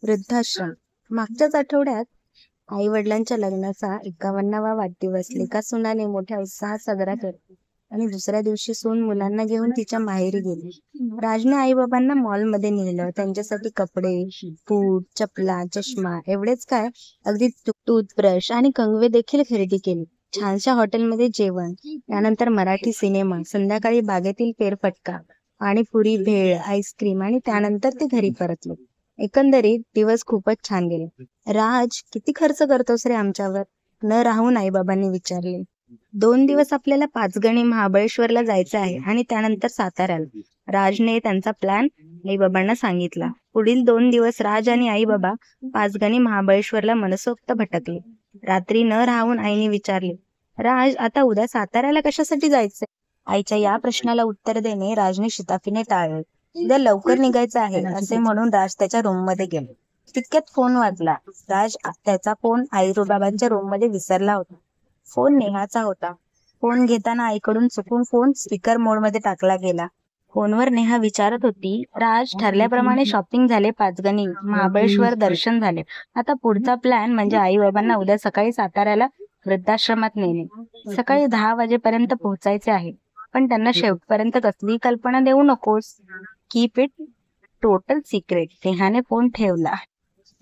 वृद्धाश्रम. मागच्याच आठवड्यात आई वडिलांच्या लग्नाचा 51वा वाढदिवस लेका सुनाने मोठ्या उत्साहात साजरा केला आणि दुसऱ्या दिवशी सून मुलांना घेऊन तिच्या माहेरी गेली. राजने आई बाबांना मॉलमध्ये नेलं. त्यांच्यासाठी कपडे, बूट, चपला, चष्मा एवढेच काय, अगदी टूथब्रश आणि कंगवे देखील खरेदी केली. छानशा हॉटेलमध्ये जेवण, त्यानंतर मराठी सिनेमा, संध्याकाळी बागेतील फेरफटका, पाणीपुरी, भेळ, आईस्क्रीम आणि त्यानंतर ते घरी परतले. एकंदरीत दिवस खूपच छान गेले. राज, किती खर्च करतोस रे आमच्यावर? न राहून आईबाबांनी विचारले. 2 दिवस आपल्याला पाचगणी महाबळेश्वरला जायचं आहे आणि त्यानंतर साताऱ्याला. राजने त्यांचा प्लॅन आईबाबांना सांगितला. पुढील 2 दिवस राज आणि आईबाबा पाचगणी महाबळेश्वरला मनसोक्त भटकले. रात्री न राहून आईने विचारले, राज, आता उद्या साताऱ्याला कशासाठी जायचंय? आईच्या या प्रश्नाला उत्तर देणे राजने शिताफीने टाळले. उद्या लवकर निघायचं आहे असे म्हणून राज त्याच्या रूममध्ये गेला. तितक्यात फोन वाजला. राज त्याचा फोन आईबाबांच्या रूममध्ये विसरला होता. फोन नेहाचा होता. फोन घेताना आईकडून चुकून फोन स्पीकर मोडमध्ये टाकला गेला. फोनवर नेहा विचारत होती, राज, ठरल्याप्रमाणे शॉपिंग झाले, पाचगणी महाबळेश्वर दर्शन झाले. आता पुढचा प्लॅन म्हणजे आई बाबांना उद्या सकाळी साताऱ्याला वृद्धाश्रमात नेणे. सकाळी 10 वाजेपर्यंत पोहोचायचे आहे, पण त्यांना शेवटपर्यंत कसलीही कल्पना देऊ नकोस. Keep it total secret. नेहाने फोन ठेवला.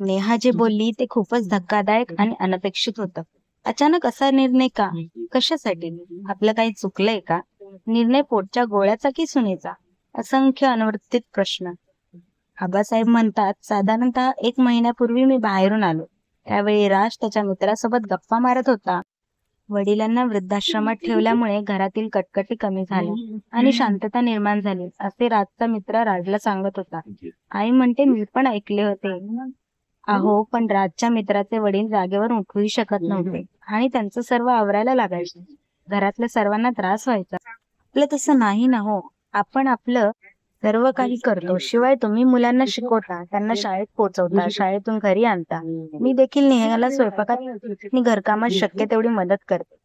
नेहा जे बोलली ते खूपच धक्कादायक आणि अनपेक्षित होतं. अचानक असा निर्णय का? कशासाठी? आपलं काही चुकलंय का? निर्णय पोटच्या गोळ्याचा की सुनेचा? असंख्य अनुवर्तित प्रश्न. आबासाहेब म्हणतात, साधारणतः 1 महिन्यापूर्वी मी बाहेरून आलो. त्यावेळी राज त्याच्या मित्रासोबत गप्पा मारत होता. वडिलांना वृद्धाश्रमात ठेवल्यामुळे घरातील कटकटी कमी झाल्या आणि शांतता निर्माण झाली, असे राजचा मित्र राजला सांगत होता. आई म्हणते, मी पण ऐकले होते. अहो, पण राजच्या मित्राचे वडील जागेवर उठूही शकत नव्हते आणि त्यांचं सर्व आवरायला लागायचं. घरातल्या सर्वांना त्रास व्हायचा. आपलं तसं नाही ना हो. आपण आपलं सर्व काही करतो. शिवाय तुम्ही मुलांना शिकवता, त्यांना शाळेत पोहोचवता, शाळेतून घरी आणता. मी देखील नेहाला स्वयंपाकात आणि घरकामात शक्य तेवढी मदत करते.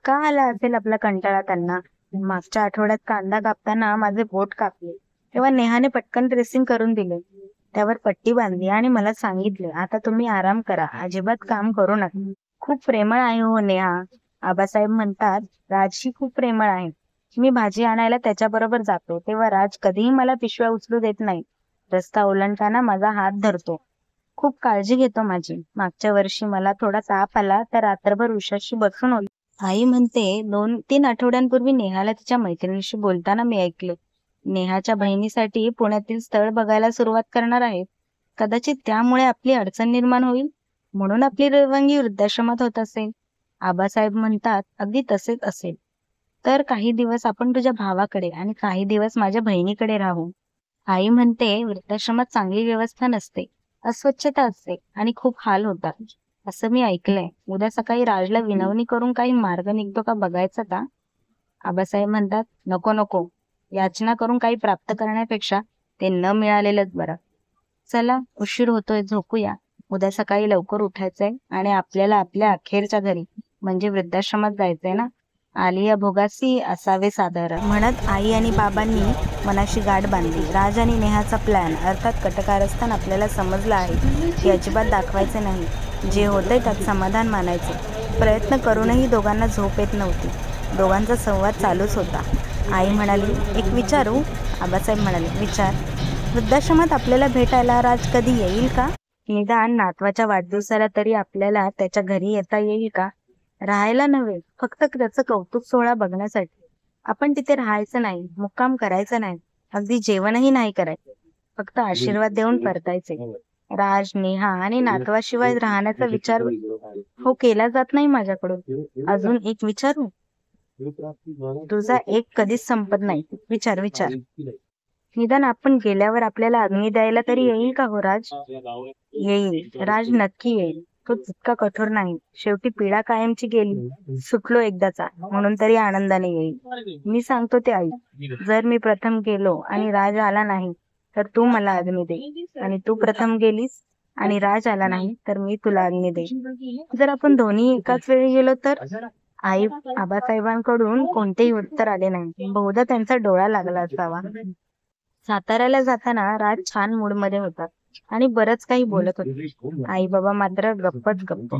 का आला असेल आपला कंटाळा त्यांना? मागच्या आठवड्यात कांदा कापताना माझे बोट कापले, तेव्हा नेहाने पटकन ड्रेसिंग करून दिले, त्यावर पट्टी बांधली आणि मला सांगितले, आता तुम्ही आराम करा, अजिबात काम करू नका. खूप प्रेमळ आहे हो नेहा. आबासाहेब म्हणतात, राजशी खूप प्रेमळ आहे. मी भाजी आणायला त्याच्याबरोबर जातो तेव्हा राज कधीही मला पिशव्या उचलू देत नाही. रस्ता ओलांडताना माझा हात धरतो. खूप काळजी घेतो माझी. मागच्या वर्षी मला थोडा ताप आला तर रात्रभर उशाशी बसून होतो. आई म्हणते, 2-3 आठवड्यांपूर्वी नेहाला तिच्या मैत्रिणीशी बोलताना मी ऐकले, नेहाच्या बहिणीसाठी पुण्यातील स्थळ बघायला सुरुवात करणार आहेत. कदाचित त्यामुळे आपली अडचण निर्माण होईल, म्हणून आपली रवानगी वृद्धाश्रमात होत असेल. आबासाहेब म्हणतात, अगदी तसेच असेल. तर काही दिवस आपण तुझ्या भावाकडे आणि काही दिवस माझ्या बहिणीकडे राहू. आई म्हणते, वृद्धाश्रमात चांगली व्यवस्था नसते, अस्वच्छता असते आणि खूप हाल होतात असं मी ऐकलंय. उद्या सकाळी राजला विनवणी करून काही मार्ग निघतो का बघायचा का? आबासाहेब म्हणतात, नको नको. याचना करून काही प्राप्त करण्यापेक्षा ते न मिळालेलंच बरं. चला, उशीर होतोय, झोपूया. उद्या सकाळी लवकर उठायचंय आणि आपल्याला आपल्या अखेरच्या घरी म्हणजे वृद्धाश्रमात जायचंय ना. आलिया भोगासी असावे साधारण, म्हणत आई आणि बाबांनी मनाशी गाठ बांधली. राज आणि नेहाचा प्लॅन अर्थात कटकारस्थान आपल्याला समजलं आहे की अजिबात दाखवायचे नाही. जे होतंय त्यात समाधान मानायचे. प्रयत्न करूनही दोघांना झोप येत नव्हती. दोघांचा संवाद चालूच होता. आई म्हणाली, एक विचारू? आबासाहेब म्हणाले, विचार. वृद्धाश्रमात आपल्याला भेटायला राज कधी येईल का? निदान नातवाच्या वाढदिवसाला तरी आपल्याला त्याच्या घरी येता येईल का? राहायला नव्हे, फक्त त्याचं कौतुक सोहळा बघण्यासाठी. आपण तिथे राहायचं नाही, मुक्काम करायचं नाही, अगदी जेवणही नाही करायचं, फक्त आशीर्वाद देऊन परतायचे. राज, नेहा आणि नातवाशिवाय राहण्याचा विचार हो केला जात नाही माझ्याकडून. अजून एक विचारू? तुझा एक कधीच संपत नाही. विचार विचार. निदान आपण गेल्यावर आपल्याला अग्नी द्यायला तरी येईल का हो राज? येईल राज, नक्की येईल. तो तितका कठोर नाही. शेवटी पिढा कायमची गेली, सुटलो एकदाचा, म्हणून तरी आनंदाने येईल. मी सांगतो ते आई. जर मी प्रथम गेलो आणि राज आला नाही तर तू मला अग्नी दे, आणि तू प्रथम गेलीस आणि राज आला नाही तर मी तुला अग्नी दे. जर आपण दोन्ही एकाच वेळी गेलो तर? आई आबासाहेबांकडून कोणतेही उत्तर आले नाही. बहुधा त्यांचा डोळा लागला असावा. साताऱ्याला जाताना राज छान मूडमध्ये होता. आणि बरंच काही बोलत होते. आई बाबा मात्र गप्पच गप्प.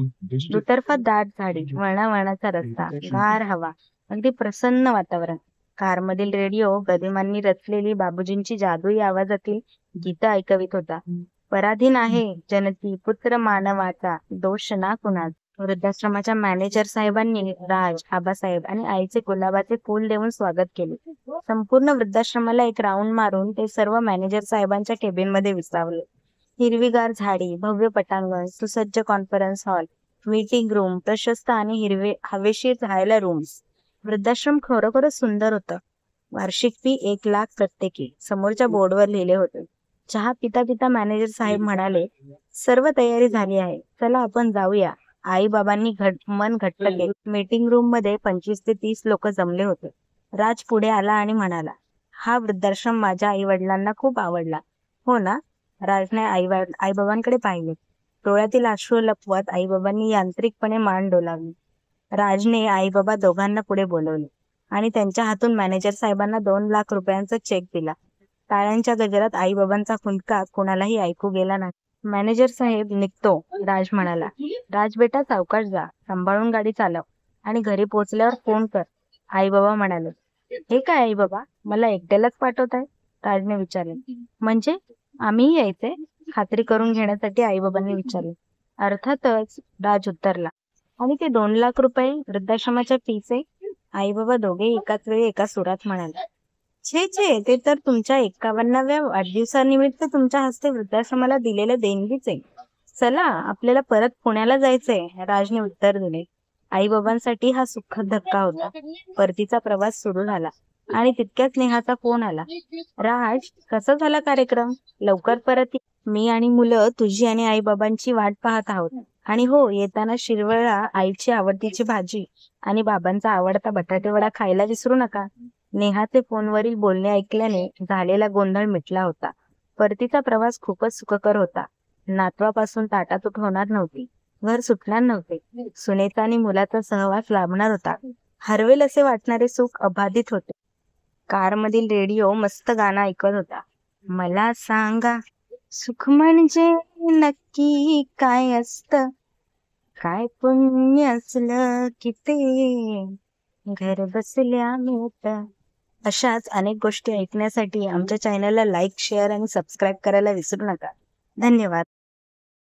दुतर्फा दाट झाडी, वळणावळणाचा रस्ता, गार हवा, अगदी प्रसन्न वातावरण. कारमधील रेडिओ गदिमांनी रचलेली बाबूजींची जादुई आवाजातील गीतं ऐकवित होता. पराधीन आहे जनती पुत्र मानवाचा, दोष ना कुणाचा. वृद्धाश्रमाच्या मॅनेजर साहेबांनी राज, आबासाहेब आणि आईचे गुलाबाचे फूल देऊन स्वागत केले. संपूर्ण वृद्धाश्रमाला एक राऊंड मारून ते सर्व मॅनेजर साहेबांच्या केबिन मध्ये विसावले. हिरवीगार झाडी, भव्य पटांगण, सुसज्ज कॉन्फरन्स हॉल, मीटिंग रूम, प्रशस्त आणि हवेशीर राहायला रूम्स. वृद्धाश्रम खरोखरच सुंदर होतं. वार्षिक फी 1,00,000 प्रत्येकी समोरच्या बोर्डवर लिहिले होते. चहा पिता पिता मॅनेजर साहेब म्हणाले, सर्व तयारी झाली आहे, चला आपण जाऊया. आई बाबांनी मन घट्ट केले. मीटिंग रूम मध्ये 25 ते 30 लोक जमले होते. राज पुढे आला आणि म्हणाला, हा वृद्धाश्रम माझ्या आई वडिलांना खूप आवडला, हो ना? राजने आई बाबांकडे पाहिले. डोळ्यातील अश्रू लपवत आई बाबांनी यांत्रिकपणे मान डोलावली. राजने आई बाबा दोघांना पुढे बोलवले आणि त्यांच्या हातून मॅनेजर साहेबांना 2,00,000 रुपयांचा चेक दिला. टाळ्यांच्या गजरात आई बाबांचा खुंदका कोणालाही ऐकू गेला नाही. मॅनेजर साहेब निघतो, राज म्हणाला. राज बेटा सावकाश जा, सांभाळून गाडी चालव आणि घरी पोहोचल्यावर फोन कर. आई बाबा म्हणाले. हे काय आई बाबा, मला एकट्यालाच पाठवताय? राजने विचारले. म्हणजे आम्ही यायचे? खात्री करून घेण्यासाठी आई बाबांनी विचारले. अर्थातच, राज उत्तरला. आणि ते 2,00,000 रुपये वृद्धाश्रमाच्या फीचे? आई बाबा दोघे एकाच वेळी एका सुरात म्हणाले. छे छे, ते तर तुमच्या 51व्या वाढदिवसानिमित्त तुमच्या हस्ते वृद्धाश्रमाला दिलेले देणगीचे. चला, आपल्याला परत पुण्याला जायचंय, राजने उत्तर दिले. आई बाबांसाठी हा सुखद धक्का होता. परतीचा प्रवास सुरू झाला आणि तितक्याच नेहाचा फोन आला. राज, कसा झाला कार्यक्रम? लवकर परत ये. मी आणि मुलं तुझी आणि आई बाबांची वाट पाहत आहोत. आणि हो, येताना शिरवळा, आईची आवडतीची भाजी आणि बाबांचा आवडता बटाटे वडा खायला विसरू नका. नेहाचे फोनवरील बोलणे ऐकल्याने झालेला गोंधळ मिटला होता. परतीचा प्रवास खूपच सुखकर होता. नातवापासून ताटातूट होणार नव्हती. घर सुटणार नव्हते. सुनेचा आणि मुलाचा सहवास लाभणार होता. हरवेल असे वाटणारे सुख अबाधित होते. कारमधील रेडिओ मस्त गाणं ऐकत होता. मला सांगा, सुख म्हणजे नक्की काय असतं? काय पुण्य असलं की ते घर बसल्या मिळतं. अशाच अनेक गोष्टी ऐकण्यासाठी आमच्या चॅनलला लाईक, शेअर आणि सबस्क्राईब करायला विसरू नका. धन्यवाद.